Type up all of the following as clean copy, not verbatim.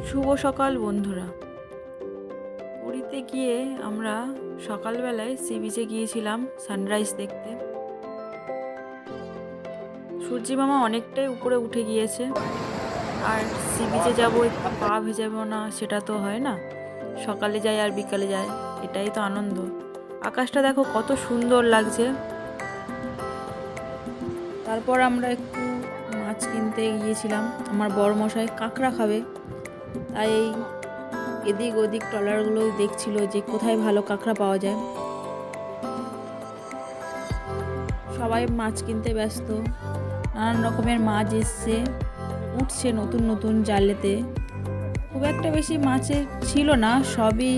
শুভ সকাল বন্ধুরা। পুরীতে গিয়ে আমরা সকালবেলায় সি বিচে গিয়েছিলাম সানরাইজ দেখতে। সূর্যি মামা অনেকটাই উপরে উঠে গিয়েছে, আর সি বিচে যাবো একটু পা ভেজাবো না সেটা তো হয় না। সকালে যাই আর বিকালে যাই, এটাই তো আনন্দ। আকাশটা দেখো কত সুন্দর লাগছে। তারপর আমরা একটু মাছ কিনতে গিয়েছিলাম। আমার বড় মশাই কাঁকড়া খাবে, তাই এদিক ওদিক ট্রলারগুলো দেখছিল যে কোথায় ভালো কাঁকড়া পাওয়া যায়। সবাই মাছ কিনতে ব্যস্ত, নানান রকমের মাছ এসছে, উঠছে নতুন নতুন জালেতে। খুব একটা বেশি মাছের ছিল না, সবই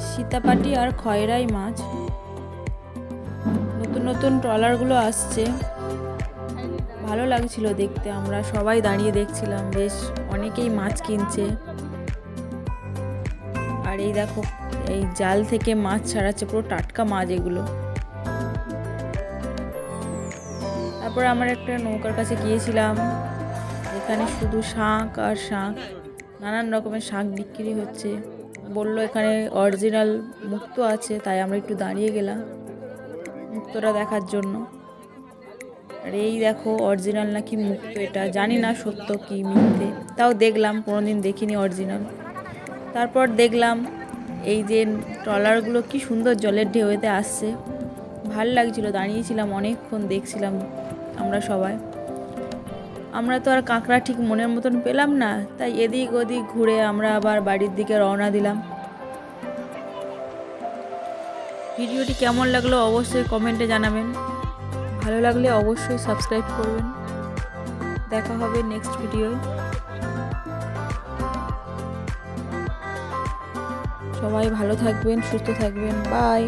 সীতাপাটি আর খয়রাই মাছ। নতুন নতুন ট্রলারগুলো আসছে, ভালো লাগছিল দেখতে। আমরা সবাই দাঁড়িয়ে দেখছিলাম, বেশ অনেকেই মাছ কিনছে। আর এই দেখো, এই জাল থেকে মাছ ছাড়াচ্ছে, পুরো টাটকা মাছ এগুলো। তারপর আমরা একটা নৌকার কাছে গিয়েছিলাম, এখানে শুধু শাঁখ আর শাঁখ, নানান রকমের শাঁখ বিক্রি হচ্ছে। বললো এখানে অরিজিনাল মুক্তো আছে, তাই আমরা একটু দাঁড়িয়ে গেলাম মুক্তোটা দেখার জন্য। আর এই দেখো অরিজিনাল নাকি মুক্তো, এটা জানি না সত্য কি মিথ্যে, তাও দেখলাম, কোনোদিন দেখিনি অরিজিনাল। তারপর দেখলাম এই যে ট্রলারগুলো কি সুন্দর জলের ঢেউতে আসছে, ভাল লাগছিল। দাঁড়িয়েছিলাম অনেকক্ষণ, দেখছিলাম আমরা সবাই। আমরা তো আর কাঁকড়া ঠিক মনের মতন পেলাম না, তাই এদিক ওদিক ঘুরে আমরা আবার বাড়ির দিকে রওনা দিলাম। ভিডিওটি কেমন লাগলো অবশ্যই কমেন্টে জানাবেন, ভালো লাগলে অবশ্যই সাবস্ক্রাইব করবেন। দেখা হবে নেক্সট ভিডিওয়। সবাই ভালো থাকবেন, সুস্থ থাকবেন, বাই।